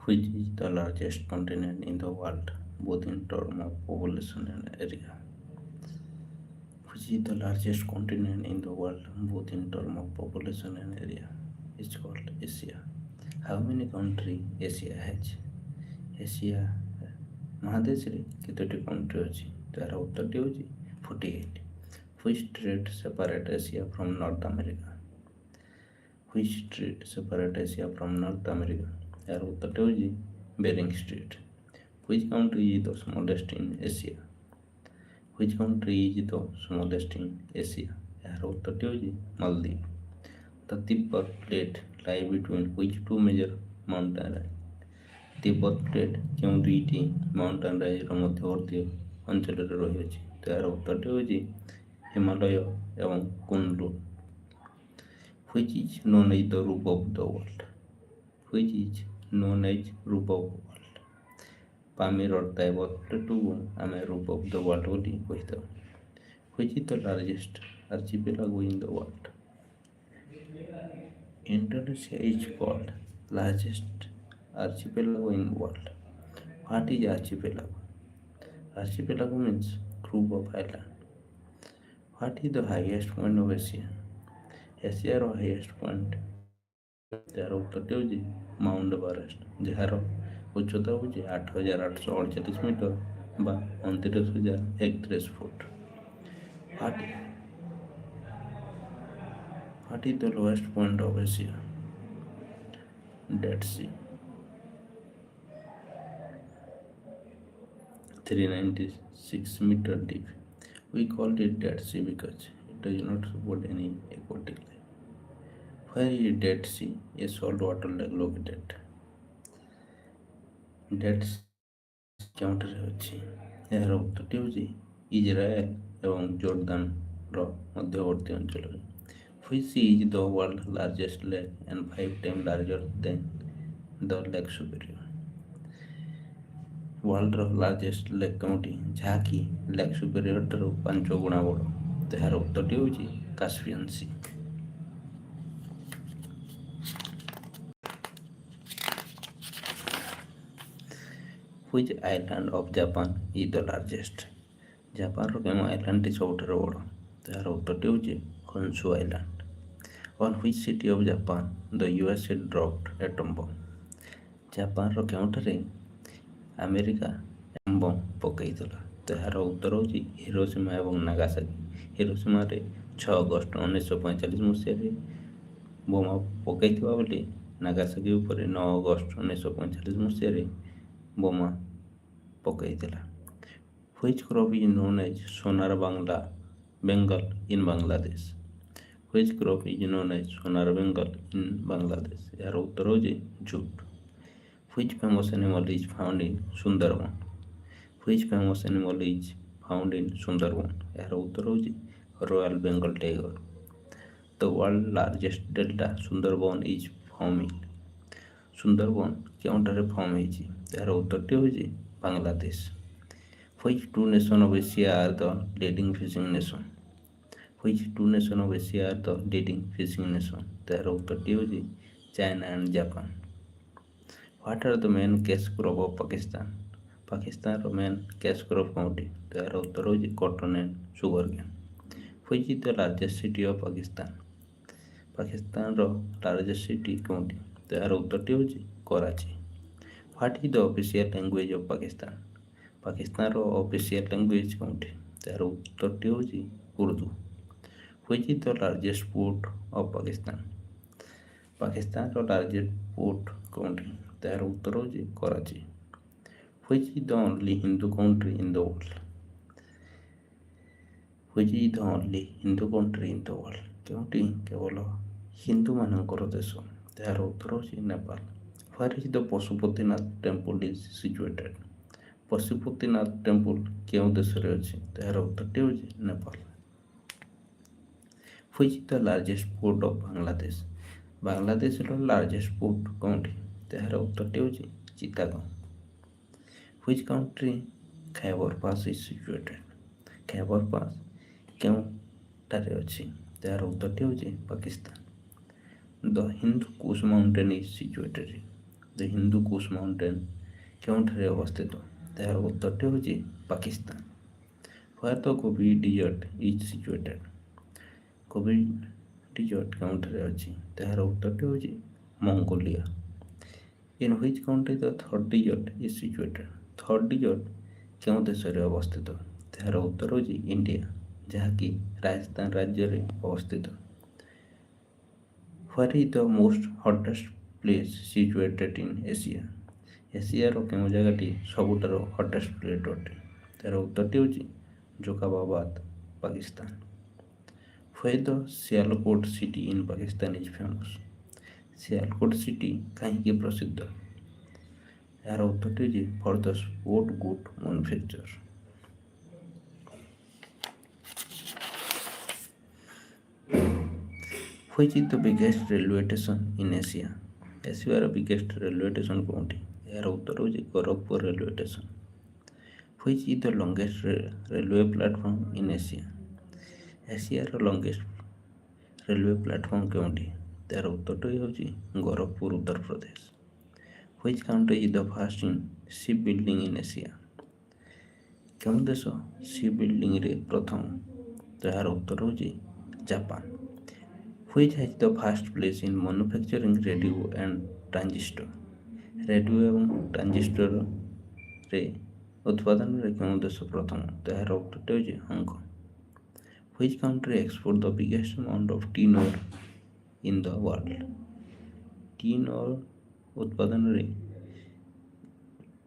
Which is the largest continent in the world, both in terms of population and area? Which is the largest continent in the world, both in terms of population and area? It's called Asia. How many countries Asia has? Asia ମହାଦେଶରେ କେତୋଟି country ଅଛି? ତାର ଉତ୍ତରଟି ହେଉଛି 48. Which strait separate Asia from North America? Which strait separate Asia from North America? यार उत्तरटी ହେଉଛି Bering Strait. Which country is the smallest in Asia? Which country is the smallest in Asia? यार उत्तरटी ହେଉଛି Maldives. The Tibet Plate lie between which two major mountain range? Tibet plate କେଉଁ ଦୁଇଟି mountain ରେଞ୍ଜର ମଧ୍ୟବର୍ତ୍ତୀ ଅଞ୍ଚଳରେ ରହିଅଛି? ତାହାର ଉତ୍ତରଟି ହେଉଛି ହିମାଳୟ ଏବଂ କୁନ୍ଲୁନ. Which is known as the roof of the world? Which is known as roof of the world? ପାମିରର ତାଇବତ ପ୍ଲେଟକୁ ଆମେ roof of the world ବୋଲି କହିଥାଉ. Which is the largest archipelago in the world? Indonesia is called largest archipelago in the world. What is archipelago? Archipelago means group of islands. What is the highest point of Asia? Asia's highest point ଯାହାର ଉତ୍ତରଟି ହେଉଛି mount Everest, ଯାହାର ଉଚ୍ଚତା ହେଉଛି 8,848 metre ବା 29,031 foot. What is the lowest point of Asia? Dead Sea, 396 meter deep. We call it Dead Sea because it does not support any aquatic life. Where is Dead Sea, a saltwater lake located? Dead Sea କେଉଁଠାରେ ଅଛି? ଏହାର ଉତ୍ତରଟି ହେଉଛି Israel ଏବଂ ଜୋର୍ଦାନର ମଧ୍ୟବର୍ତ୍ତୀ ଅଞ୍ଚଳରେ. Which sea is the world's largest lake and 5 times larger than the Lake Superior? वर्ल्डର largest lake କେଉଁଟି, ଯାହାକି ଲେକ୍ ସୁପେରିୟର ଠାରୁ 5 ଗୁଣା ବଡ଼? ଏହାର ଉତ୍ତରଟି ହେଉଛି Caspian C. Which island of Japan is the largest? ଜାପାନର କେଉଁ ଆଇଲାଣ୍ଡଟି ସବୁଠାରୁ ବଡ଼? ଏହାର ଉତ୍ତରଟି ହେଉଛି ହନ୍ସୁ island. On which city of Japan the USA dropped atom bomb? ଜାପାନର କେଉଁଠାରେ ଆମେରିକା ଆଟମ୍ ବମ୍ ପକାଇଥିଲା? ଏହାର ଉତ୍ତର ହେଉଛି ହିରୋସୀମା ଏବଂ ନାଗାସାକି. ହିରୋସୀମାରେ 6 ଅଗଷ୍ଟ 1945 ମସିହାରେ ବୋମା ପକାଇଥିବା ବେଳେ ନାଗାସାକି ଉପରେ 9 ଅଗଷ୍ଟ 1945 ମସିହାରେ ବୋମା ପକାଇଥିଲା. Which crop is known as Sonar Bengal in Bangladesh? Which crop is known as Sonar Bengal in Bangladesh? ଏହାର ଉତ୍ତର ହେଉଛି jute. Which famous animal is found in Sundarban? Which famous animal is found in Sundarban? ଏହାର ଉତ୍ତର ହେଉଛି Royal Bengal tiger. The world's largest delta Sundarban is found in. Sundarban କେଉଁଠାରେ form ହେଇଛି? ଏହାର ଉତ୍ତରଟି ହେଉଛି Bangladesh. Which two nations of Asia are the leading fishing nation? Which two nations of Asia are the leading fishing nation? ଏହାର ଉତ୍ତରଟି ହେଉଛି China and Japan. What are the main cash crop of Pakistan? ପାକିସ୍ତାନର main cash crop କେଉଁଟି? ଏହାର ଉତ୍ତର ହେଉଛି cotton and sugar cane. Which is the largest city of Pakistan? ପାକିସ୍ତାନର largest city କେଉଁଟି? ଏହାର ଉତ୍ତରଟି ହେଉଛି Karachi. What is the official language of Pakistan? ପାକିସ୍ତାନର ଅଫିସିଆଲ ଲାଙ୍ଗୁଏଜ କେଉଁଟି? ଏହାର ଉତ୍ତରଟି ହେଉଛି Urdu. Which is the largest port of Pakistan? ପାକିସ୍ତାନର ଲାର୍ଜେଷ୍ଟ ପୋର୍ଟ କେଉଁଟି? ଏହାର ଉତ୍ତର ହେଉଛି Karachi. Which is the only Hindu country in the world? Which is the only Hindu country in the world? କେଉଁଟି କେବଳ ହିନ୍ଦୁମାନଙ୍କର ଦେଶ? ଏହାର ଉତ୍ତର ହେଉଛି Nepal. Where is the Pashupatinath temple is situated? Pashupatinath temple କେଉଁ ଦେଶରେ ଅଛି? ଏହାର ଉତ୍ତରଟି ହେଉଛି Nepal. Which is the largest port of Bangladesh? ବାଂଲାଦେଶର ଲାର୍ଜେଷ୍ଟ ପୋର୍ଟ କେଉଁଠି? ଏହାର ଉତ୍ତରଟି ହେଉଛି Chittagong. Which country Khyber Pass is situated? Khyber Pass କେଉଁଠାରେ ଅଛି? ତାହାର ଉତ୍ତରଟି ହେଉଛି Pakistan. The Hindu Kush mountain is situated? The Hindu Kush mountain କେଉଁଠାରେ ଅବସ୍ଥିତ? ତାହାର ଉତ୍ତରଟି ହେଉଛି Pakistan. Where the Gobi desert is situated? Gobi desert କେଉଁଠାରେ ଅଛି? ତାହାର ଉତ୍ତରଟି ହେଉଛି Mongolia. In which country the third desert is situated? Third desert କେଉଁ ଦେଶରେ ଅବସ୍ଥିତ? ତାହାର ଉତ୍ତର ହେଉଛି ଇଣ୍ଡିଆ, ଯାହାକି ରାଜସ୍ଥାନ ରାଜ୍ୟରେ ଅବସ୍ଥିତ। Where is the most hottest place situated in Asia? ଏସିଆର କେଉଁ ଜାଗାଟି ସବୁଠାରୁ ହଟେଷ୍ଟ ପ୍ଲେସ୍ ଅଟେ? ତାର ଉତ୍ତରଟି ହେଉଛି Jacobabad, Pakistan. Why the Sialkot city in Pakistan is famous? Sialkot city କାହିଁକି ପ୍ରସିଦ୍ଧ? ଏହାର ଉତ୍ତରଟି ହେଉଛି for the sport good manufacture. Which is the biggest railway station in Asia? ଏସିଆର ବିଗେଷ୍ଟ ରେଲୱେ ଷ୍ଟେସନ କେଉଁଠି? ଏହାର ଉତ୍ତର ହେଉଛି Gorakhpur railway station. Which is the longest railway platform in Asia? ଏସିଆର ଲଙ୍ଗେଷ୍ଟ ରେଲୱେ ପ୍ଲାଟଫର୍ମ କେଉଁଠି? ତାର ଉତ୍ତରଟି ହେଉଛି Gorakhpur, Uttar Pradesh. Which country is the first in ship building in Asia? କେଉଁ ଦେଶ ସିପ୍ ବିଲ୍ଡିଂରେ ପ୍ରଥମ? ତାହାର ଉତ୍ତର ହେଉଛି Japan. Which has the first place in manufacturing radio and transistor? Radio ଏବଂ ଟ୍ରାଞ୍ଜିଷ୍ଟରରେ ଉତ୍ପାଦନରେ କେଉଁ ଦେଶ ପ୍ରଥମ? ତାହାର ଉତ୍ତରଟି ହେଉଛି Hong Kong. Which country export the biggest amount of tin ore in the world? tin ore ଉତ୍ପାଦନରେ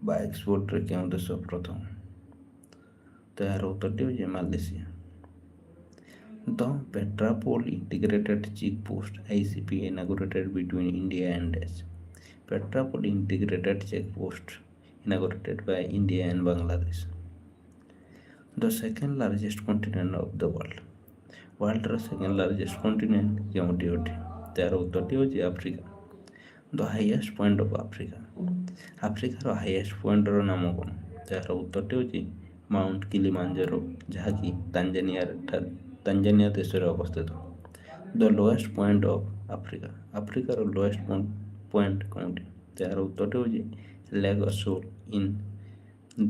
ବା ଏକ୍ସପୋର୍ଟରେ କେଉଁ ଦେଶ ପ୍ରଥମ? ତାହାର ଉତ୍ତରଟି ହେଉଛି Malaysia. The Petrapol Integrated Check Post ICP inaugurated between India and Bangladesh. Petrapol Integrated Check Post inaugurated by India and Bangladesh. The second largest continent of the world. Worldର second largest continent କେଉଁଠି ଅଟେ? ତାର ଉତ୍ତରଟି ହେଉଛି Africa. The highest point of Africa. ଆଫ୍ରିକାର highest ପଏଣ୍ଟର ନାମ କ'ଣ? ତାହାର ଉତ୍ତରଟି ହେଉଛି ମାଉଣ୍ଟ କିଲିମାଞ୍ଜାରୋ, ଯାହାକି ତାଞ୍ଜାନିଆ ଦେଶରେ ଅବସ୍ଥିତ। The lowest point of Africa. ଆଫ୍ରିକାର ଲୋଏଷ୍ଟ ପଏଣ୍ଟ କେଉଁଠି? ତାହାର ଉତ୍ତରଟି ହେଉଛି lake Assal in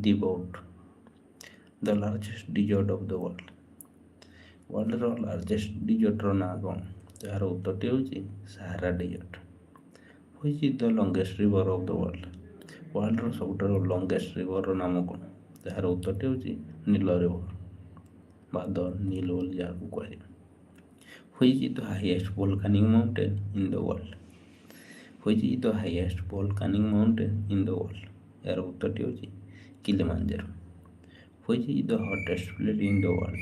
Djibouti. The largest desert of the world. ୱାର୍ଲଡର ଲାର୍ଜେଷ୍ଟ ଡିଜର୍ଟର ନାଁ କ'ଣ? ତାହାର ଉତ୍ତରଟି ହେଉଛି Sahara desert. Which is the longest river of the world. ୱାର୍ଲଡର ସବୁଠାରୁ ଲଙ୍ଗେଷ୍ଟ ରିଭରର ନାମ କ'ଣ? ତାହାର ଉତ୍ତରଟି ହେଉଛି ନୀଳ ରିଭର ବା ଦ ନୀଲ ବୋଲି ଯାହାକୁ କୁହାଯାଏ। Which is the highest volcanic mountain in the world. Which is the highest volcanic mountain in the world. ଏହାର ଉତ୍ତରଟି ହେଉଛି Kilimanjaro. Which is the hottest place in the world.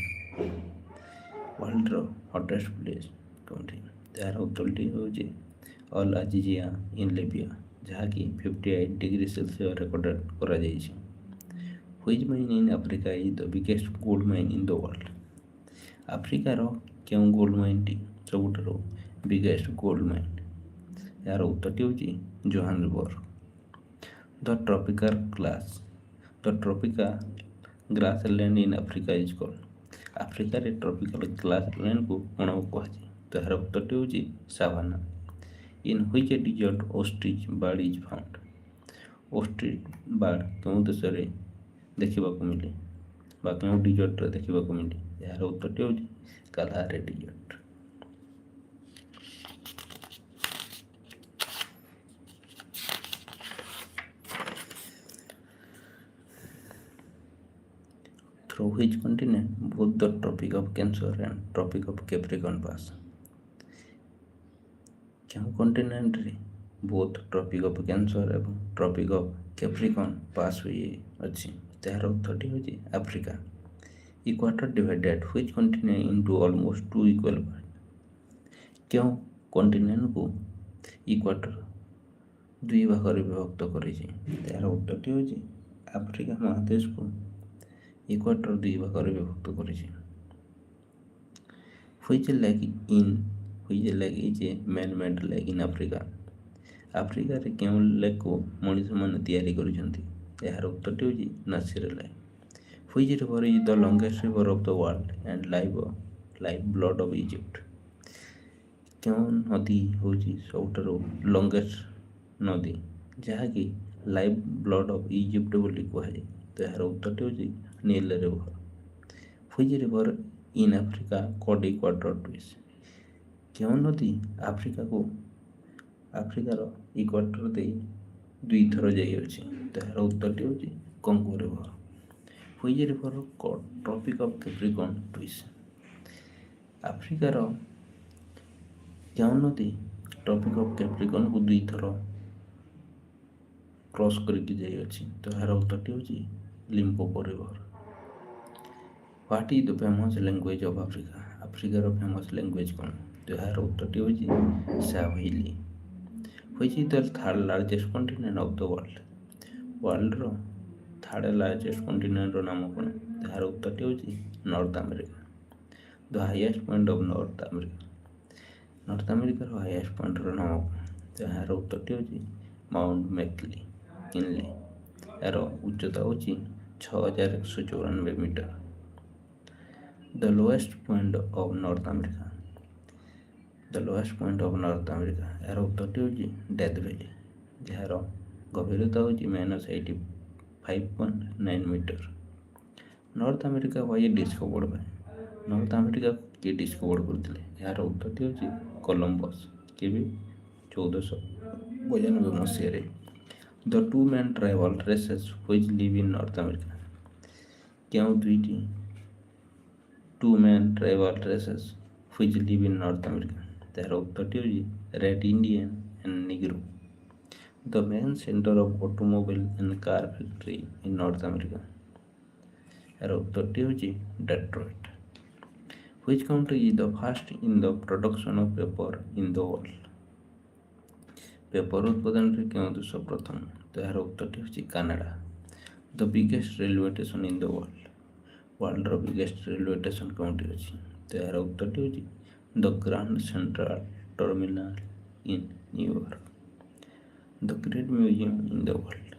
ୱାର୍ଲଡର ହଟେଷ୍ଟ ପ୍ଲେସ୍ କେଉଁଠି? ତାହାର ଉତ୍ତରଟି ହେଉଛି ଅଲ୍ ଆଜିଜିଆ ଇନ୍ ଲିବିଆ, ଯାହାକି 58 degree Celsius record କରାଯାଇଛି। Which mine in Africa is the biggest gold mine in the world. ଆଫ୍ରିକାର କେଉଁ ଗୋଲ୍ଡ ମାଇନ୍ଟି ସବୁଠାରୁ ବିଗେଷ୍ଟ ଗୋଲ୍ଡ ମାଇନ୍? ଏହାର ଉତ୍ତରଟି ହେଉଛି Johannesburg. The tropical grass land in Africa is called. ଆଫ୍ରିକାରେ tropical grass ଲ୍ୟାଣ୍ଡକୁ କ'ଣ କୁହାଯାଏ? ତାହାର ଉତ୍ତରଟି ହେଉଛି savanna. In which desert ostrich bird is found. Ostrich bird କେଉଁ ଦେଶରେ ଦେଖିବାକୁ ମିଳେ ବା କେଉଁ ଡିଜର୍ଟରେ ଦେଖିବାକୁ ମିଳେ? ଏହାର ଉତ୍ତରଟି ହେଉଛି କାଲାହାରି dessert. Through which continent both the Tropic of Cancer and Tropic of Capricorn pass? କେଉଁ କଣ୍ଟିନେଣ୍ଟରେ ବୋଥ୍ ଟ୍ରପିକ୍ ଅଫ୍ କ୍ୟାନ୍ସର ଏବଂ ଟ୍ରପିକ୍ ଅଫ୍ କ୍ୟାପ୍ରିକର୍ନ ପାସ୍ ହୋଇଅଛି? ତାହାର ଉତ୍ତରଟି ହେଉଛି Africa. Equator divided which continent into almost 2 equal part. କେଉଁ କଣ୍ଟିନେଣ୍ଟକୁ ଇକ୍ୱାଟର 2 ଭାଗରେ ବିଭକ୍ତ କରିଛି? ତାହାର ଉତ୍ତରଟି ହେଉଛି ଆଫ୍ରିକା ମହାଦେଶକୁ ଇକ୍ୱାଟର 2 ଭାଗରେ ବିଭକ୍ତ କରିଛି। Which lake is a man-made lake in Africa. ଆଫ୍ରିକାରେ କେଉଁ ଲେକ୍କୁ ମଣିଷମାନେ ତିଆରି କରିଛନ୍ତି? ଏହାର ଉତ୍ତରଟି ହେଉଛି Nasir lake. Which river is the longest river of the world and life blood of Egypt? କେଉଁ ନଦୀ ହେଉଛି ସବୁଠାରୁ ଲଙ୍ଗେଷ୍ଟ ନଦୀ ଯାହାକି ଲାଇଫ୍ ବ୍ଲଡ଼ ଅଫ୍ ଇଜିପ୍ଟ ବୋଲି କୁହାଯାଏ? ତ ଏହାର ଉତ୍ତରଟି ହେଉଛି Nile river. Which river in Africa cut equator twice? କେଉଁ ନଦୀ ଆଫ୍ରିକାର ଇକ୍ୱାଟର ଦେଇ ଦୁଇଥର ଯାଇଅଛି? ତ ଏହାର ଉତ୍ତରଟି ହେଉଛି Congo river. Which river cut tropic of Capricorn twice? ଆଫ୍ରିକାର କେଉଁ ନଦୀ ଟ୍ରପିକ୍ ଅଫ୍ କ୍ୟାପ୍ରିକର୍ନକୁ ଦୁଇଥର କ୍ରସ୍ କରିକି ଯାଇଅଛି? ତ ଏହାର ଉତ୍ତରଟି ହେଉଛି Limpopo river. What is the famous language of Africa? ଆଫ୍ରିକାର ଫେମସ୍ ଲାଙ୍ଗୁଏଜ୍ କ'ଣ? ତ ଏହାର ଉତ୍ତରଟି ହେଉଛି Swahili. Which is the third largest continent of the world? ୱାର୍ଲଡର ଥାର୍ଡ଼ ଲାର୍ଜେଷ୍ଟ କଣ୍ଟିନେଣ୍ଟର ନାମ କ'ଣ? ଏହାର ଉତ୍ତରଟି ହେଉଛି North America. The highest point of North America? North ଆମେରିକାର ହାଇଏଷ୍ଟ ପଏଣ୍ଟର ନାମ କ'ଣ? ଏହାର ଉତ୍ତରଟି ହେଉଛି ମାଉଣ୍ଟ ମେକିନଲି। ଏହାର ଉଚ୍ଚତା ହେଉଛି 6194 metre. The lowest point of North America? The lowest point of North America? ଏହାର ଉତ୍ତରଟି ହେଉଛି ଡେଥ୍ ଭ୍ୟାଲି, ଯାହାର ଗଭୀରତା ହେଉଛି -85.9 metre. North America why discovered by? North America କିଏ ଡିସ୍କଭର୍ଡ କରିଥିଲେ? ଏହାର ଉତ୍ତରଟି ହେଉଛି କଲମ୍ବସ୍। କେବେ? 1492 ମସିହାରେ। The two main tribal races which live in North America? କେଉଁ ଦୁଇଟି two main tribal races which live in North America? ଏହାର ଉତ୍ତରଟି ହେଉଛି red Indian and Negro. The main centre of automobile and car factory in North America? ଏହାର ଉତ୍ତରଟି ହେଉଛି Detroit. Which country is the first in the production of paper in the world? Paper ଉତ୍ପାଦନରେ କେଉଁ ଦେଶ ପ୍ରଥମ? ତ ଏହାର ଉତ୍ତରଟି ହେଉଛି Canada. The biggest railway station in the world? ୱାର୍ଲଡର ବିଗେଷ୍ଟ ରେଲୱେ ଷ୍ଟେସନ୍ କେଉଁଠି ଅଛି? ତ ଏହାର ଉତ୍ତରଟି ହେଉଛି the grand central terminal in New York. The great museum in the world?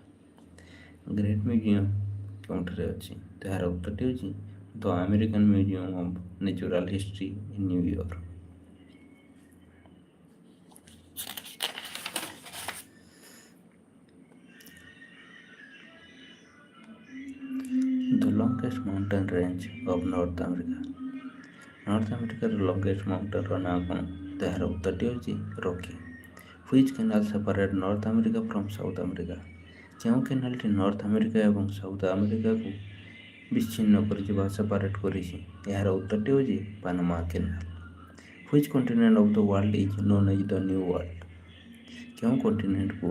Great museum କେଉଁଠାରେ ଅଛି? ତ ଏହାର ଉତ୍ତରଟି ହେଉଛି the American museum of natural history in New York. The longest mountain range of North America? North ଆମେରିକାର ଲଙ୍ଗେଷ୍ଟ ମାଉଣ୍ଟେନ୍ର ନାଁ କ'ଣ? ତ ଏହାର ଉତ୍ତରଟି ହେଉଛି Rocky. Which canal separate North America from South America? କେଉଁ କେନାଲଟି ନର୍ଥ ଆମେରିକା ଏବଂ ସାଉଥ୍ ଆମେରିକାକୁ ବିଚ୍ଛିନ୍ନ କରିଛି ବା ସେପାରେଟ୍ କରିଛି? ଏହାର ଉତ୍ତରଟି ହେଉଛି Panama canal. Which continent of the world is known as the new world? କେଉଁ କଣ୍ଟିନେଣ୍ଟକୁ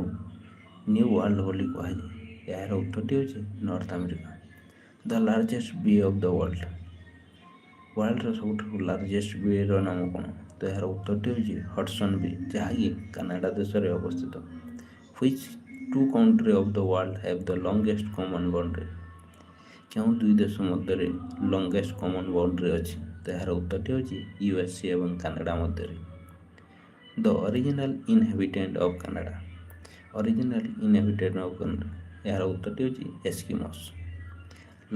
ନ୍ୟୁ ୱାର୍ଲଡ ବୋଲି କୁହାଯାଏ? ଏହାର ଉତ୍ତରଟି ହେଉଛି ନର୍ଥ ଆମେରିକା। ଦ ଲାର୍ଜେଷ୍ଟ ବେ ଅଫ୍ ଦ ୱାର୍ଲଡ? ୱାର୍ଲଡର ସବୁଠାରୁ ଲାର୍ଜେଷ୍ଟ ବେର ନାମ କ'ଣ? ତ ଏହାର ଉତ୍ତରଟି ହେଉଛି ହଡସନ୍ ବେ, ଯାହାକି କାନାଡ଼ା ଦେଶରେ ଅବସ୍ଥିତ। Which two country of the world have the longest common boundary? କେଉଁ ଦୁଇ ଦେଶ ମଧ୍ୟରେ ଲଙ୍ଗେଷ୍ଟ କମନ୍ ବାଉଣ୍ଡ୍ରି ଅଛି? ତ ଏହାର ଉତ୍ତରଟି ହେଉଛି ୟୁଏସ୍ଏ ଏବଂ କାନାଡ଼ା ମଧ୍ୟରେ। The original inhabitant of Canada? Original inhabitant of Canada? ଏହାର ଉତ୍ତରଟି ହେଉଛି Eskimos.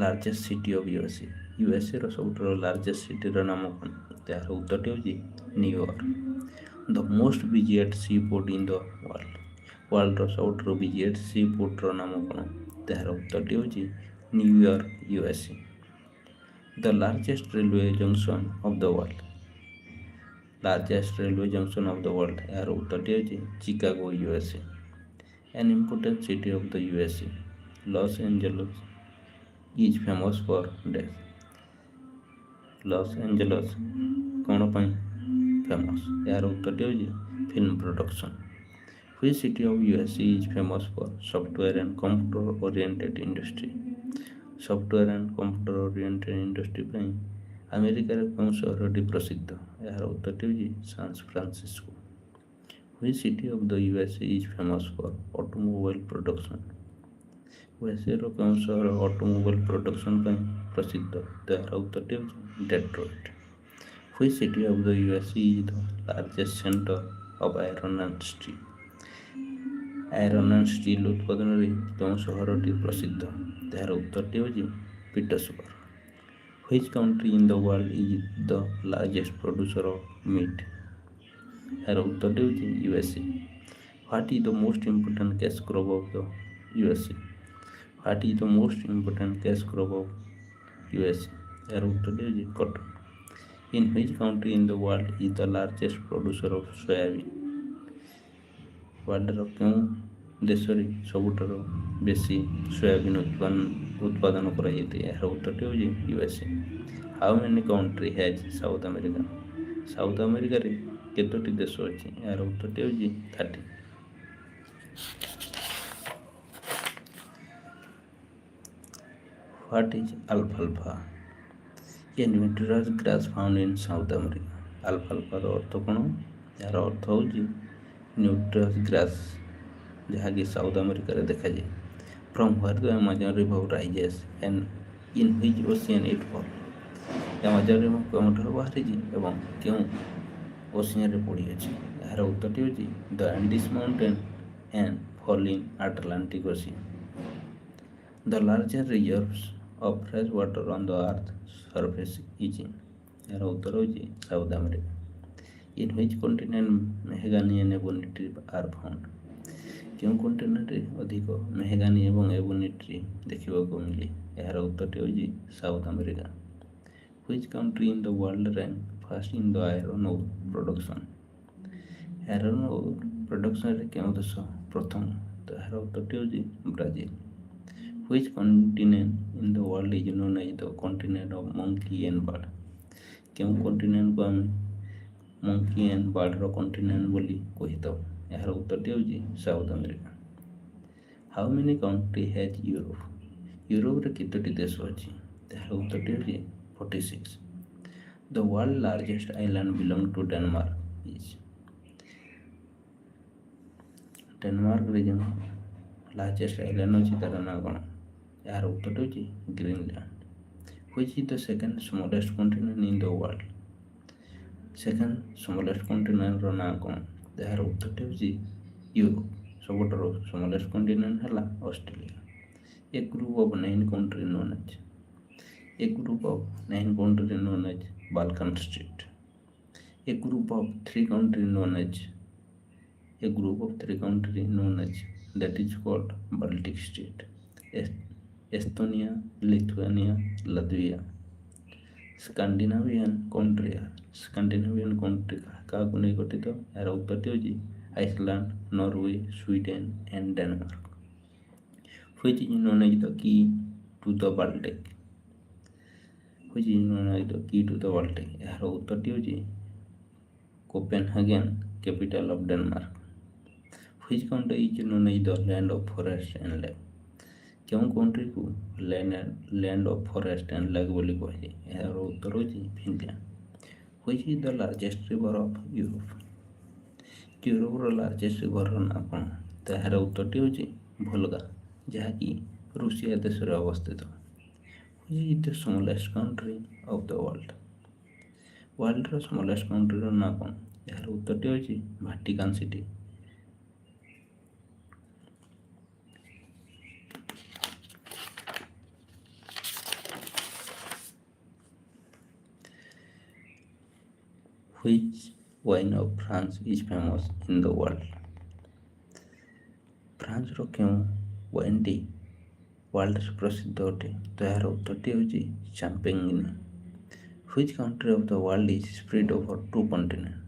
Largest city of USA? ୟୁଏସ୍ଏର ସବୁଠାରୁ ଲାର୍ଜେଷ୍ଟ ସିଟିର ନାମ କ'ଣ? ଏହାର ଉତ୍ତରଟି ହେଉଛି New York. The most biggest sea port in the world? ୱାର୍ଲଡର ସବୁଠାରୁ ବିଜିଏଷ୍ଟ ସି ପୋର୍ଟର ନାମ କ'ଣ? ଏହାର ଉତ୍ତରଟି ହେଉଛି New York, USA. The largest railway junction of the world? Largest railway junction of the world? ଏହାର ଉତ୍ତରଟି ହେଉଛି ଚିକାଗୋ, ୟୁଏସ୍ଏ। ଆନ୍ important city of the USA? Los Angeles is famous for this? Los Angeles କ'ଣ ପାଇଁ ଫେମସ୍? ଏହାର ଉତ୍ତରଟି ହେଉଛି film production. Which city of USA is famous for software and computer oriented industry? Software and computer oriented industry ପାଇଁ ଆମେରିକାର କେଉଁ ସହରଟି ପ୍ରସିଦ୍ଧ? ଏହାର ଉତ୍ତରଟି ହେଉଛି San Francisco. Which city of the USA is famous for automobile production? ୟୁଏସ୍ଏର କେଉଁ ସହର ଅଟୋମୋବାଇଲ୍ ପ୍ରଡକ୍ସନ୍ ପାଇଁ ପ୍ରସିଦ୍ଧ? ତ ଏହାର ଉତ୍ତରଟି ହେଉଛି Detroit. Which city of the USA is the largest centre of iron and steel? Iron and steel ଉତ୍ପାଦନରେ କେଉଁ ସହରଟି ପ୍ରସିଦ୍ଧ? ଏହାର ଉତ୍ତରଟି ହେଉଛି ଦ Petersburg. Which country in the world is the largest producer of meat? ଏହାର ଉତ୍ତରଟି ହେଉଛି USA. What is the most important cash crop of the USA? What is the most important cash crop of USA? ଏହାର ଉତ୍ତରଟି ହେଉଛି cotton. In which country in the world is the largest producer of soybean? ୱାର୍ଲଡର କେଉଁ ଦେଶରେ ସବୁଠାରୁ ବେଶୀ soybean ଉତ୍ପାଦନ କରାଯାଇଥାଏ? ଏହାର ଉତ୍ତରଟି ହେଉଛି USA. How many country has south America? South ଆମେରିକାରେ କେତୋଟି ଦେଶ ଅଛି? ଏହାର ଉତ୍ତରଟି ହେଉଛି 30. What is alfalfa? A nutritious grass found in South America. ଆଲଫାଲଫାର ଅର୍ଥ କ'ଣ? ଏହାର ଅର୍ଥ ହେଉଛି ନ୍ୟୁଟ୍ରିୟସ୍ ଗ୍ରାସ୍, ଯାହାକି ସାଉଥ୍ ଆମେରିକାରେ ଦେଖାଯାଏ. From where the Amazon river rises and in which ocean it fall? Amazon river କେଉଁଠାରୁ ବାହାରିଛି ଏବଂ କେଉଁ ଓସିଆନ୍ରେ ପଡ଼ିଅଛି? ଏହାର ଉତ୍ତରଟି ହେଉଛି the Andes mountain and fall in Atlantic ocean. The largest reserves of fresh water on the earth surface is in? ଏହାର ଉତ୍ତର ହେଉଛି South America. In which continent mahogany and ebony are found? କେଉଁ କଣ୍ଟିନେଣ୍ଟରେ ଅଧିକ ମେହଗାନି ଏବଂ ଏବୋନି ଟ୍ରି ଦେଖିବାକୁ ମିଳେ? ଏହାର ଉତ୍ତରଟି ହେଉଛି South America. Which country in the world rank first in the iron ore production? Iron ore ପ୍ରଡକ୍ସନରେ କେଉଁ ଦେଶ ପ୍ରଥମ? ତ ଏହାର ଉତ୍ତରଟି ହେଉଛି Brazil. Which continent in the world is known as the continent of monkey and bird? କେଉଁ କଣ୍ଟିନେଣ୍ଟକୁ ଆମେ ମଙ୍କି ଆଣ୍ଡ ବାର୍ଡର କଣ୍ଟିନେଣ୍ଟ ବୋଲି କହିଥାଉ? ଏହାର ଉତ୍ତରଟି ହେଉଛି South America. How many country has Europe? ୟୁରୋପରେ କେତୋଟି ଦେଶ ଅଛି? ଏହାର ଉତ୍ତରଟି ହେଉଛି 46. The world largest island belong to Denmark is? ଡେନମାର୍କରେ ଯେଉଁ ଲାର୍ଜେଷ୍ଟ ଆଇଲ୍ୟାଣ୍ଡ ଅଛି ତାର ନାଁ କ'ଣ? ଏହାର ଉତ୍ତରଟି ହେଉଛି Greenland. Which is the second smallest continent in the world? Second smallest କଣ୍ଟିନେଣ୍ଟର ନାଁ କ'ଣ? ଏହାର ଉତ୍ତରଟି ହେଉଛି ୟୁରୋପ. ସବୁଠାରୁ ସ୍ମଲେଷ୍ଟ କଣ୍ଟିନେଣ୍ଟ ହେଲା Australia. A group of 9 country known as? A group of 9 countries known as Balkan State. A group of 3 countries known as? A group of 3 countries known as that is called Baltic State. Estonia, Lithuania, Latvia. Scandinavian country କାହାକୁ ନେଇ ଗଠିତ? ଏହାର ଉତ୍ତରଟି ହେଉଛି Iceland, Norway, Sweden and Denmark. Which is known as the key to the Baltic? Which is known as the key to the Baltic? ଏହାର ଉତ୍ତରଟି ହେଉଛି Copenhagen, capital of Denmark. Which country is known as the land of forest and lake? କେଉଁ କଣ୍ଟ୍ରିକୁ land of forest and lake ବୋଲି କୁହାଯାଏ? ଏହାର ଉତ୍ତର ହେଉଛି Finland. Which is the largest river of Europe? ୟୁରୋପର ଲାର୍ଜେଷ୍ଟ ରିଭର୍ର ନାଁ କ'ଣ? ତାହାର ଉତ୍ତରଟି ହେଉଛି ଭୋଲଗା, ଯାହାକି ରୁଷିଆ ଦେଶରେ ଅବସ୍ଥିତ. Which is the smallest country of the world? ୱାର୍ଲଡର ସ୍ମଲେଷ୍ଟ କଣ୍ଟ୍ରିର ନାଁ କ'ଣ? ଏହାର ଉତ୍ତରଟି ହେଉଛି Vatican city. Which wine of France is famous in the world? ଫ୍ରାନ୍ସର କେଉଁ ୱାଇନ୍ଟି ୱାର୍ଲଡରେ ପ୍ରସିଦ୍ଧ ଅଟେ? ତ ଏହାର ଉତ୍ତରଟି ହେଉଛି ଚାମ୍ପେଙ୍ଗିନି. Which country of the world is spread over 2 continents?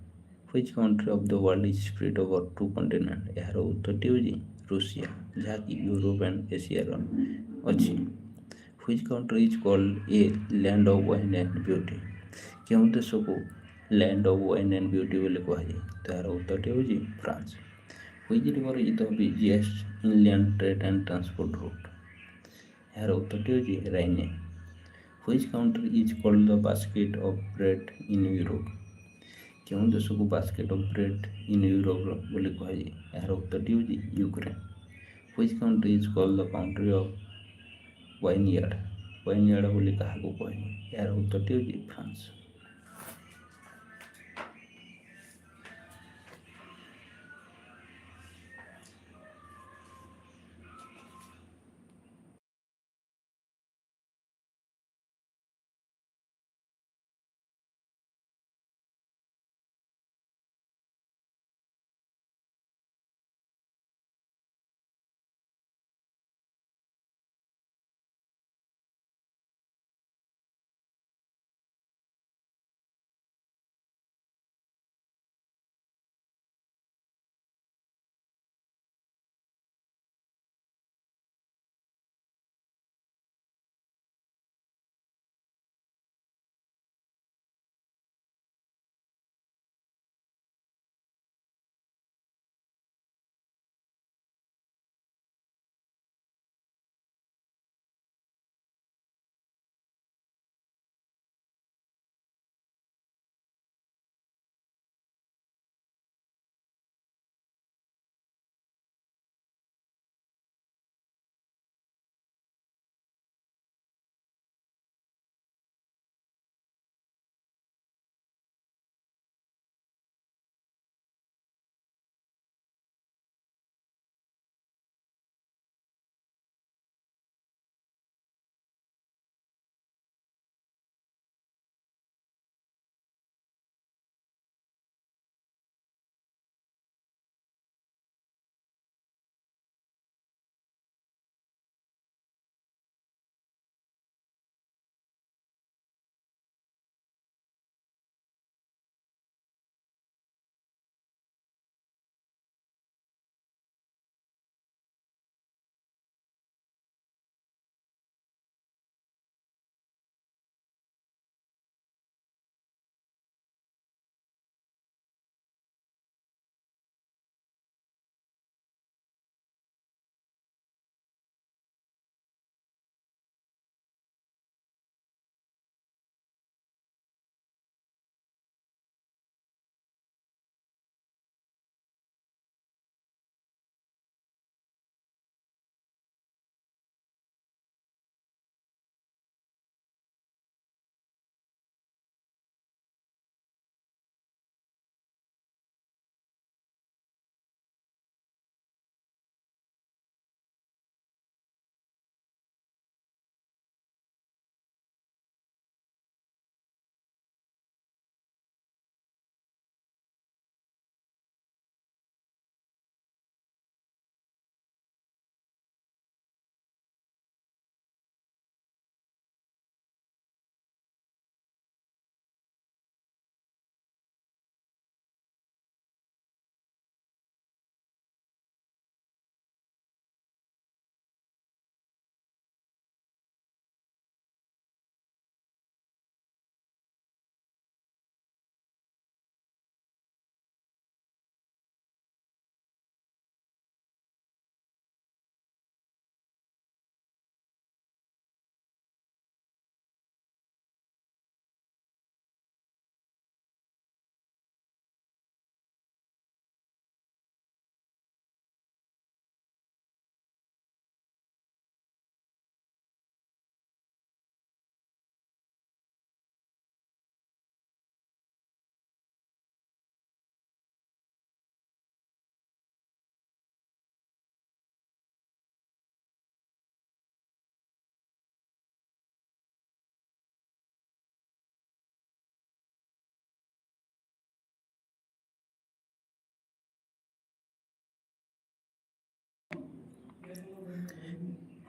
Which country of the world is spread over 2 continents? ଏହାର ଉତ୍ତରଟି ହେଉଛି ରୁଷିଆ, ଯାହାକି ୟୁରୋପ ଆଣ୍ଡ ଏସିଆର ଅଛି. Which country is called a land of wine and beauty? କେଉଁ ଦେଶକୁ land of wine and beauty ବୋଲି କୁହାଯାଏ? ତାହାର ଉତ୍ତରଟି ହେଉଛି France. Which river is the busiest inland trade and transport route? ଏହାର ଉତ୍ତରଟି ହେଉଛି ରାଇନେ. Which country is called the basket of bread in Europe? କେଉଁ ଦେଶକୁ basket of bread in Europe ବୋଲି କୁହାଯାଏ? ଏହାର ଉତ୍ତରଟି ହେଉଛି Ukraine. Which country is called the country of ୱାଇନ୍ୟାର୍ଡ ବୋଲି କାହାକୁ କୁହାଯାଏ? ଏହାର ଉତ୍ତରଟି ହେଉଛି France.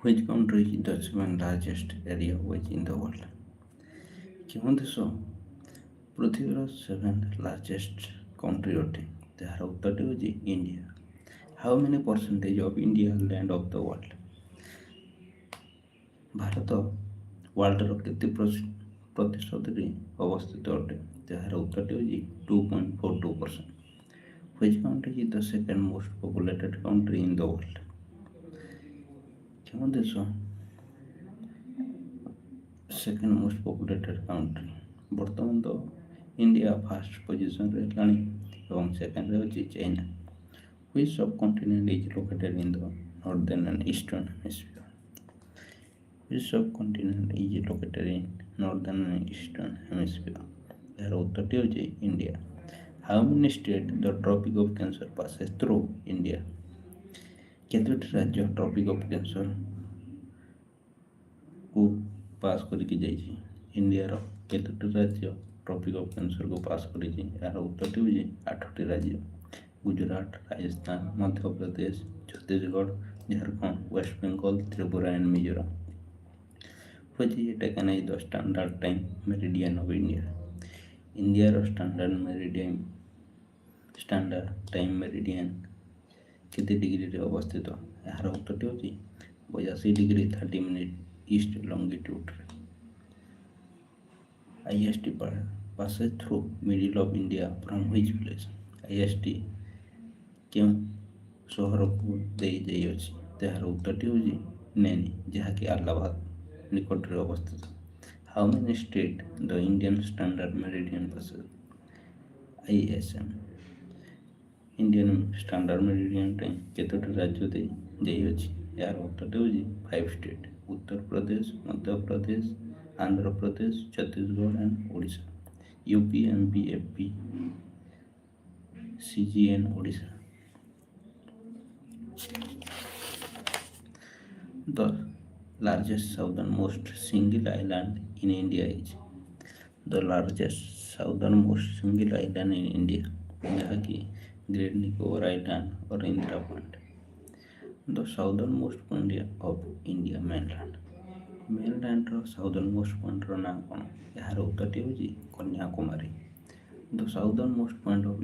Which country is the seventh largest area wise in the world? କେଉଁ ଦେଶ ପୃଥିବୀର ସେଭେନ୍ଥ ଲାର୍ଜେଷ୍ଟ କଣ୍ଟ୍ରି ଅଟେ? ତାହାର ଉତ୍ତରଟି ହେଉଛି India. How many percentage of India land of the world? ଭାରତ ୱାର୍ଲଡର କେତେ ପ୍ରତିଶତରେ ଅବସ୍ଥିତ ଅଟେ? ତାହାର ଉତ୍ତରଟି ହେଉଛି 2.42%। Which country is the second most populated country in the world? କେଉଁ ଦେଶ ସେକେଣ୍ଡ ମୋଷ୍ଟ ପପୁଲେଟେଡ୍ କାଉଣ୍ଟ୍ରି? ବର୍ତ୍ତମାନ ତ ଇଣ୍ଡିଆ ଫାର୍ଷ୍ଟ ପୋଜିସନରେ ହେଲାଣି ଏବଂ ସେକେଣ୍ଡରେ ହେଉଛି China. Which subcontinent is located in the northern and eastern hemisphere? Which subcontinent is located in northern and eastern hemisphere? ଏହାର ଉତ୍ତରଟି ହେଉଛି India. How many states the Tropic of Cancer passes through India? କେତୋଟି ରାଜ୍ୟ tropic of କ୍ୟାନ୍ସରକୁ pass କରିକି ଯାଇଛି? ଇଣ୍ଡିଆର କେତୋଟି ରାଜ୍ୟ ଟ୍ରପିକ୍ ଅଫ୍ କ୍ୟାନ୍ସରକୁ ପାସ୍ କରିଛି? ଏହାର ଉତ୍ତରଟି ହେଉଛି 8ଟି ରାଜ୍ୟ। Gujarat, Rajasthan, Madhya Pradesh, Chhattisgarh, Jharkhand, West Bengal, Tripura and Mizoram. Which is taken as the standard time meridian of India? ଇଣ୍ଡିଆର ଷ୍ଟାଣ୍ଡାର୍ଡ ଟାଇମ୍ ମେରିଡ଼ିଆନ୍ କେତେ ଡିଗ୍ରୀରେ ଅବସ୍ଥିତ? ଏହାର ଉତ୍ତରଟି ହେଉଛି 82 degree 30 minute east ଲଙ୍ଗିଟ୍ୟୁଡ଼ରେ। IST passes through middle of India from which place? IST କେଉଁ ସହରକୁ ଦେଇ ଯାଇଅଛି? ତାହାର ଉତ୍ତରଟି ହେଉଛି ନେନି, ଯାହାକି ଆହ୍ଲାବାଦ ନିକଟରେ ଅବସ୍ଥିତ। How many state the Indian standard meridian passes? ISM Indian standard meridian time କେତୋଟି ରାଜ୍ୟ ଦେଇ ଯାଇଅଛି? ଏହାର ଉତ୍ତରଟି ହେଉଛି 5 state. Uttar Pradesh, Madhya Pradesh, Andhra Pradesh, Chhattisgarh and Odisha. UP, MP, FP, CGN, Odisha. The largest southernmost single island in India is? The largest southernmost single island in India, ଯାହାକି great Nicobar island or Indira point. The southernmost point of India mainland. ମେନଲ୍ୟାଣ୍ଡର southernmost ପଏଣ୍ଟର ନାଁ କ'ଣ? ଏହାର ଉତ୍ତରଟି ହେଉଛି Kanyakumari. The southernmost point of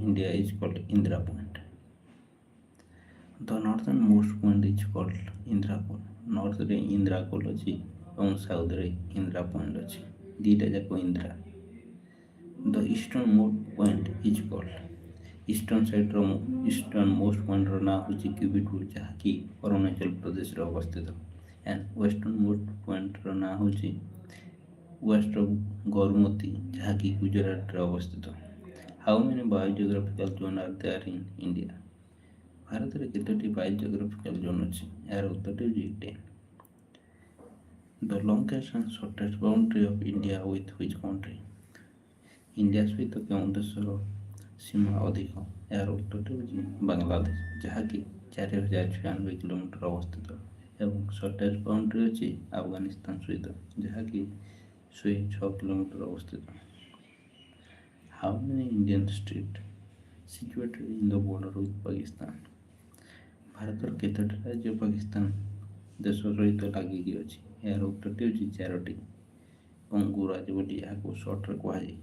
India is called Indira Point. The northernmost point is called Indira Col. ନର୍ଥରେ Indira col ଅଛି ଏବଂ ସାଉଥରେ ଇନ୍ଦିରା ପଏଣ୍ଟ ଅଛି, ଦୁଇଟା ଯାକ Indira. The eastern most point is called, eastern ସାଇଡ଼୍ର ଇଷ୍ଟର୍ଣ୍ଣ ମୋଷ୍ଟ ପଏଣ୍ଟର ନାଁ ହେଉଛି କ୍ୟୁବିଟ୍, ଯାହାକି ଅରୁଣାଚଳ ପ୍ରଦେଶରେ ଅବସ୍ଥିତ। ଆଣ୍ଡ ୱେଷ୍ଟର୍ଣ୍ଣ ମୋଷ୍ଟ ପଏଣ୍ଟର ନାଁ ହେଉଛି ୱେଷ୍ଟ ଅଫ୍ ଗୌରମତୀ, ଯାହାକି ଗୁଜରାଟରେ ଅବସ୍ଥିତ। How many biogeographical zone are there in India? ଭାରତରେ କେତୋଟି ବାୟୋଜିଓଗ୍ରାଫିକାଲ ଜୋନ୍ ଅଛି? ଏହାର ଉତ୍ତରଟି ହେଉଛି 10। The longest and shortest boundary of India with which country? India ସହିତ କେଉଁ ଦେଶର ସୀମା ଅଧିକ? ଏହାର ଉତ୍ତରଟି ହେଉଛି ବାଂଲାଦେଶ, ଯାହାକି 4096 କିଲୋମିଟର ଅବସ୍ଥିତ ଏବଂ ସର୍ଟେଷ୍ଟ ବାଉଣ୍ଡ୍ରି ଅଛି ଆଫଗାନିସ୍ତାନ ସହିତ, ଯାହାକି 106 କିଲୋମିଟର ଅବସ୍ଥିତ। How many Indian state situated in the border with Pakistan? ଭାରତର କେତୋଟି ରାଜ୍ୟ ପାକିସ୍ତାନ ଦେଶ ସହିତ ଲାଗିକି ଅଛି? ଏହାର ଉତ୍ତରଟି ହେଉଛି 4ଟି। ପଙ୍ଗୁ ରାଜ୍ୟ ବୋଲି ଏହାକୁ ସର୍ଟରେ କୁହାଯାଏ।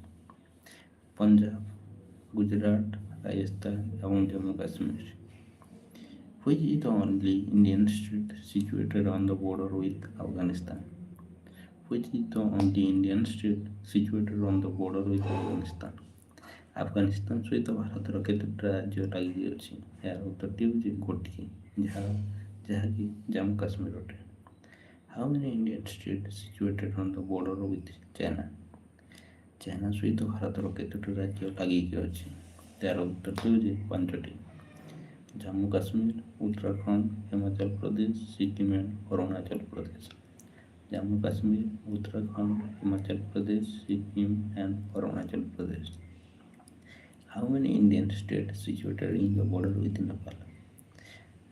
ପଞ୍ଜାବ, ଗୁଜରାଟ, ରାଜସ୍ଥାନ ଏବଂ Jammu Kashmir. Which is the only Indian state situated on the border with Afghanistan? Which is the only Indian state situated on the border with Afghanistan? Afghanistan ସହିତ ଭାରତର କେତୋଟି ରାଜ୍ୟ ଲାଗିକି ଅଛି? ଏହାର ଉତ୍ତରଟି ହେଉଛି ଗୋଟିଏ, ଯାହାକି ଜାମ୍ମୁ କାଶ୍ମୀର ଅଟେ। How many Indian state situated on the border with China? China ସହିତ ଭାରତର କେତୋଟି ରାଜ୍ୟ ଲାଗିକି ଅଛି? ତାର ଉତ୍ତରଟି ହେଉଛି 5ଟି। Jammu Kashmir, Uttarakhand, Himachal Pradesh, Sikkim and Arunachal Pradesh. Jammu Kashmir, Uttarakhand, Himachal Pradesh, Sikkim and Arunachal Pradesh. How many Indian state situated in the border with Nepal?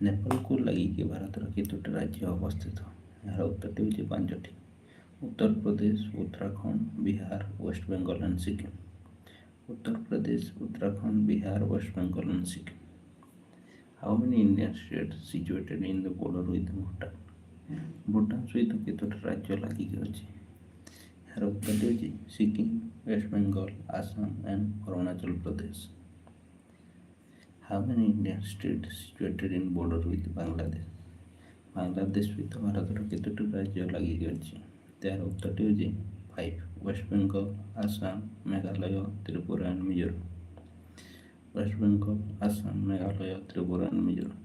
ନେପାଳକୁ ଲାଗିକି ଭାରତର କେତୋଟି ରାଜ୍ୟ ଅବସ୍ଥିତ? ଏହାର ଉତ୍ତରଟି ହେଉଛି 5ଟି। Uttar Pradesh, Uttarakhand, Bihar, West Bengal and Sikkim. Uttar Pradesh, Uttarakhand, Bihar, West Bengal and Sikkim. How many Indian states situated in the border with Bhutan? Bhutan ସହିତ କେତୋଟି ରାଜ୍ୟ ଲାଗିକି ଅଛି? ଏହାର ଉତ୍ତରଟି ହେଉଛି Sikkim, West Bengal, Assam and Arunachal Pradesh. How many Indian states situated in border with Bangladesh? Bangladesh ସହିତ ଭାରତର କେତୋଟି ରାଜ୍ୟ ଲାଗିକି ଅଛି? ଏହାର ଉତ୍ତରଟି ହେଉଛି 5 West Bengal, Assam, Meghalaya, Tripura and Mizoram. West Bengal, Assam, Meghalaya, Tripura and Mizoram.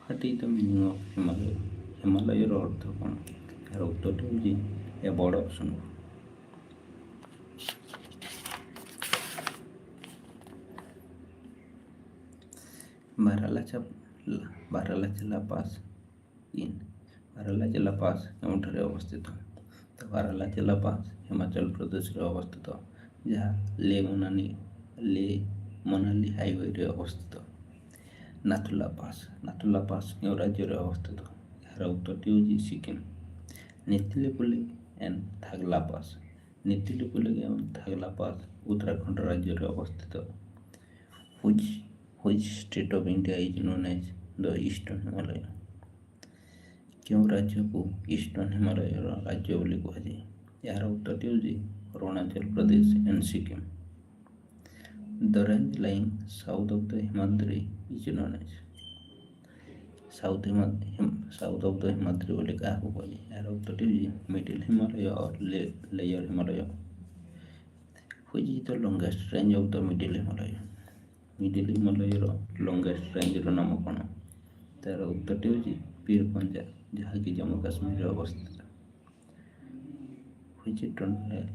What is the meaning of Himalaya? ହିମାଳୟର ଅର୍ଥ କ'ଣ? ଏହାର ଉତ୍ତରଟି ହେଉଛି ଏ ବଡ଼ ଅପସନ୍। ବାରାଲାଚେଲା ପାସ୍ ବାରାଲାଚେଲା ପାସ୍ କେଉଁଠାରେ ଅବସ୍ଥିତ? ତ ବାରାଲାଚେଲା ପାସ୍ ହିମାଚଳ ପ୍ରଦେଶରେ ଅବସ୍ଥିତ, ଯାହା ଲେ ମନାଲି ହାଇୱେରେ ଅବସ୍ଥିତ। ନାଥୁଲା ପାସ୍ କେଉଁ ରାଜ୍ୟରେ ଅବସ୍ଥିତ? ଏହାର ଉତ୍ତରଟି ହେଉଛି ସିକିମ୍। ନିତିଲିପୁଲି ଆଣ୍ଡ ଥାଗଲା ପାସ୍ ଉତ୍ତରାଖଣ୍ଡ ରାଜ୍ୟରେ ଅବସ୍ଥିତ। Which state of India is known as the Eastern Himalaya? କେଉଁ ରାଜ୍ୟକୁ ଇଷ୍ଟର୍ଣ୍ଣ ହିମାଳୟର ରାଜ୍ୟ ବୋଲି କୁହାଯାଏ? ଏହାର ଉତ୍ତରଟି ହେଉଛି Arunachal Pradesh and Sikkim. The range lying south of the Himadri is known as south of the Himadri ବୋଲି କାହାକୁ କୁହାଯାଏ? ଏହାର ଉତ୍ତରଟି ହେଉଛି middle Himalaya layer Himalaya. Which is the longest range of the middle Himalaya? Middle ହିମାଳୟର ଲଙ୍ଗେଷ୍ଟ ରେଞ୍ଜର ନାମ କ'ଣ? ତାର ଉତ୍ତରଟି ହେଉଛି ପୀର ପଞ୍ଜାଲ, ଯାହାକି ଜମ୍ମୁ କାଶ୍ମୀରରେ ଅବସ୍ଥିତ। Which tunnel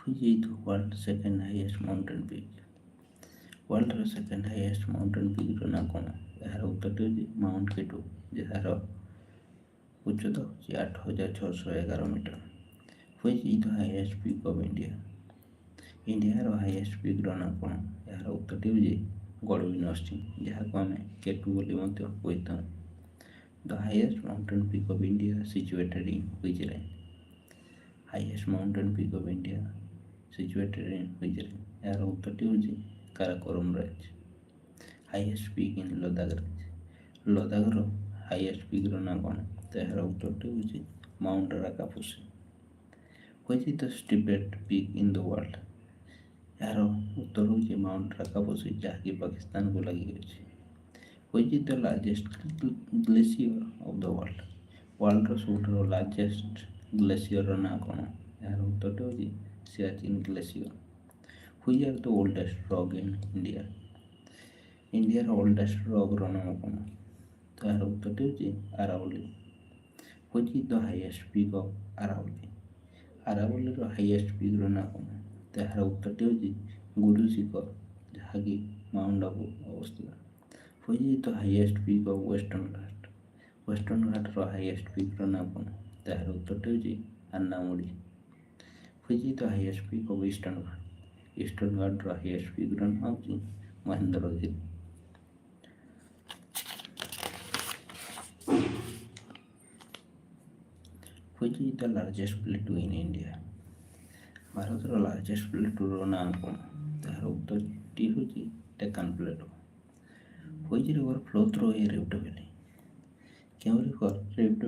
Which is the world's second highest mountain peak? वर्ल्डର ସେକେଣ୍ଡ ହାଇଏଷ୍ଟ ମାଉଣ୍ଟେନ୍ ପିକ୍ର ନାଁ କ'ଣ? ଏହାର ଉତ୍ତରଟି ହେଉଛି ମାଉଣ୍ଟ କେଟୁ, ଯାହାର ଉଚ୍ଚତା ହେଉଛି 8611 metre. Which is the highest peak of India? ଇଣ୍ଡିଆର ହାଇଏଷ୍ଟ ପିକ୍ର ନାଁ କ'ଣ? ଏହାର ଉତ୍ତରଟି ହେଉଛି ଗଡ଼ବିନଷ୍ଟି, ଯାହାକୁ ଆମେ କେଟୁ ବୋଲି ମଧ୍ୟ କହିଥାଉ। The highest mountain peak of India situated in which range? Highest mountain peak of India situated in which range? ଏହାର ଉତ୍ତରଟି ହେଉଛି Karakoram range. Highest peak in Ladakh range. ଲଦାଖର ହାଇଏଷ୍ଟ ପିକ୍ର ନାଁ କ'ଣ? ଏହାର ଉତ୍ତରଟି ହେଉଛି mount Rakaposhi. Which is the steepest peak in the world? ଏହାର ଉତ୍ତର ହେଉଛି ମାଉଣ୍ଟ ରାକାପୋସି, ଯାହାକି ପାକିସ୍ତାନକୁ ଲାଗି ଅଛି। Which is the largest glacier of the world? ୱାର୍ଲଡର ସବୁଠାରୁ ଲାର୍ଜେଷ୍ଟ ଗ୍ଲେସିୟରର ନାଁ କ'ଣ? ଏହାର ଉତ୍ତରଟି ହେଉଛି Siachen glacier. Which are the oldest rock in India? ଇଣ୍ଡିଆର ଓଲ୍ଡେଷ୍ଟ ରକ୍ର ନାମ କ'ଣ? ଏହାର ଉତ୍ତରଟି ହେଉଛି ଆରାବଲି। Which is the highest peak of ଆରାବଲି? ଆରାବଲିର ହାଇଏଷ୍ଟ ପିକ୍ର ନାଁ କ'ଣ? ଏହାର ଉତ୍ତରଟି ହେଉଛି ଗୁରୁ ଶିଖର, ଯାହାକି ମାଉଣ୍ଟ ଆବୁ ଅବସ୍ଥିତ। Which is the highest peak of western ଘାଟ? ୱେଷ୍ଟର୍ଣ୍ଣ ଘାଟର ହାଇଏଷ୍ଟ ପିକ୍ର ନାଁ କ'ଣ? ଏହାର ଉତ୍ତରଟି ହେଉଛି ଆନ୍ନାମୁଡ଼ି। Which is the highest peak of eastern ଘାଟ? ଇଷ୍ଟର୍ଣ୍ଣ ଘାଟର ହାଇଏଷ୍ଟ ପିକ୍ର ନାଁ ହେଉଛି Mahendragiri. Which is the largest plateau in India? ଭାରତର ଲାର୍ଜେଷ୍ଟ ପ୍ଲେଟୁର ନାଁ କ'ଣ? ତାହାର ଉତ୍ତରଟି ହେଉଛି Deccan plateau. Which river flow through a rift valley? କେଉଁ ରିଭର ରିଫ୍ଟ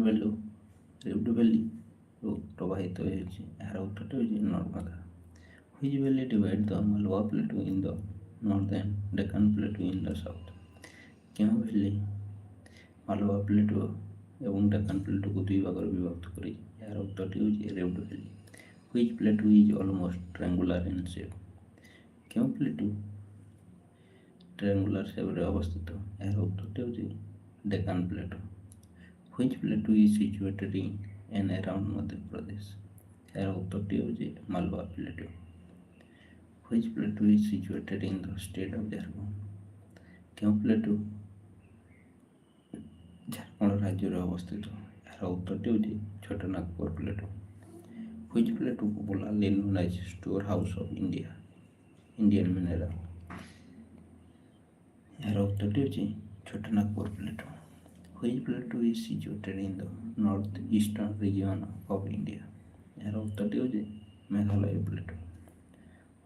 ଭ୍ୟାଲିରୁ ପ୍ରବାହିତ ହେଉଛି? ଏହାର ଉତ୍ତରଟି ହେଉଛି Narmada. Which valley divides the Malwa plateau in the north and Deccan plateau in the south? କେଉଁ ଭ୍ୟାଲି ମାଲୱା ପ୍ଲେଟୁ ଏବଂ ଡେକାନ ପ୍ଲେଟୁକୁ ଦୁଇ ଭାଗରେ ବିଭକ୍ତ କରିଛି? ଏହାର ଉତ୍ତରଟି ହେଉଛି rift valley. Which plateau is almost triangular in shape? କେଉଁ ପ୍ଲେଟୁ ଟ୍ରାଆଙ୍ଗୁଲାର ସେପ୍ରେ ଅବସ୍ଥିତ? ଏହାର ଉତ୍ତରଟି ହେଉଛି Deccan plateau. Which plateau is situated in and around Madhya Pradesh? ଏହାର ଉତ୍ତରଟି ହେଉଛି Malwa plateau. Which plateau is situated in the state of Jharkhand? କେଉଁ ପ୍ଲେଟୁ ଝାରଖଣ୍ଡ ରାଜ୍ୟରେ ଅବସ୍ଥିତ? ଏହାର ଉତ୍ତରଟି ହେଉଛି Chotanagpur plateau. Which plateau popularly known as store house of Indian mineral? ଏହାର ଉତ୍ତରଟି ହେଉଛି Chotanagpur plateau. Which plateau is situated in the north eastern region of India? ଏହାର ଉତ୍ତରଟି ହେଉଛି Meghalaya plateau.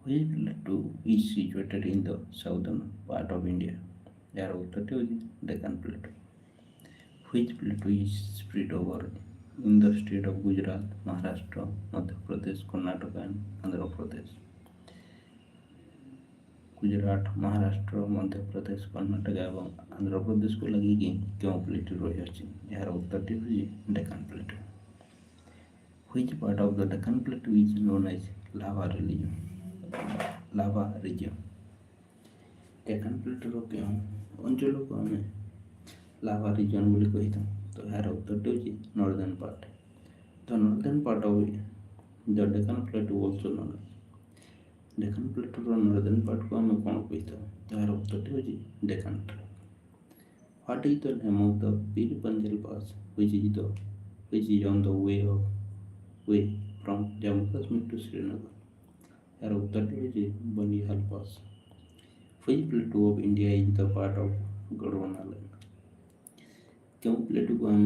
Which plateau is situated in the southern part of India? ଏହାର ଉତ୍ତରଟି ହେଉଛି Deccan plateau. Which plateau is spread over in the state of Gujarat, Maharashtra, Madhya Pradesh, Karnataka and Andhra Pradesh? Gujarat, Maharashtra, Madhya Pradesh, Karnataka एवं आंध्र प्रदेश को लगिकी क्यों प्लेटू रही? यार उत्तरटी हूँ Deccan प्लेटू। Which part of the Deccan Plateau is known as lava region? Lava region. Deccan प्लेटूर क्यों अंचल को आम लावा रिजन बोली कही था? तो यार उत्तरटी हूँ northern part. The northern part of the Deccan plateau also known Deccan प्लेटूर नॉर्दर्न पार्ट को आम कौन कही था? तो यार उत्तरटी हूँ Deccan trap. What is the name of the Pir Panjal pass which is on the way from Jammu Kashmir to Srinagar? यार उत्तरटी हूँ बनिहाल पास। Which plateau of India is the part of Gondwana land? क्यों प्लेटू को आम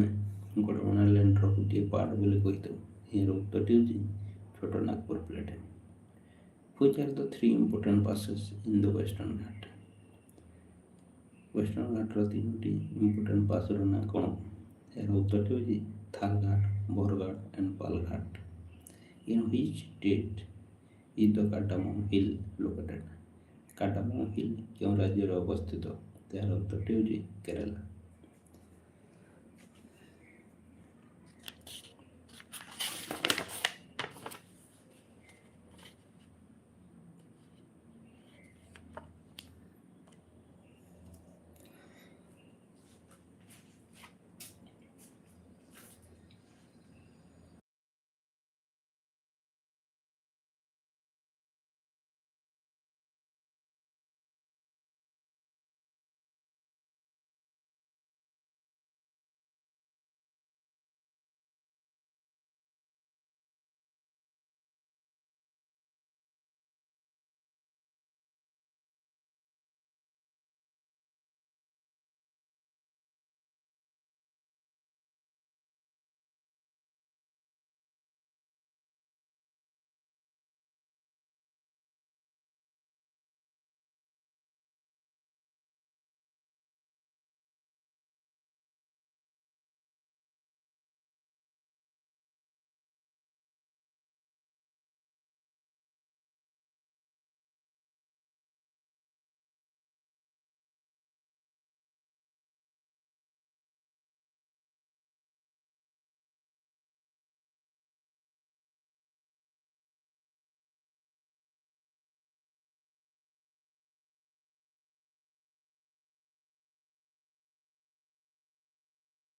गोंडवाना लैंड गोटे पार्ट बोली कही था? यार उत्तरटी हूँ Chhotanagpur प्लेटू। Which are the three important passes in the Western Ghat? Western घाटर तीनोटी इम्पोर्टेंट पासर ना कौन? यार उत्तरटी हूँ Thal Ghat, Borghat and Pal Ghat. In which state is the cardamom hill located? Cardamom hill क्यों राज्य अवस्थित? यार उत्तरटी हूँ केरला।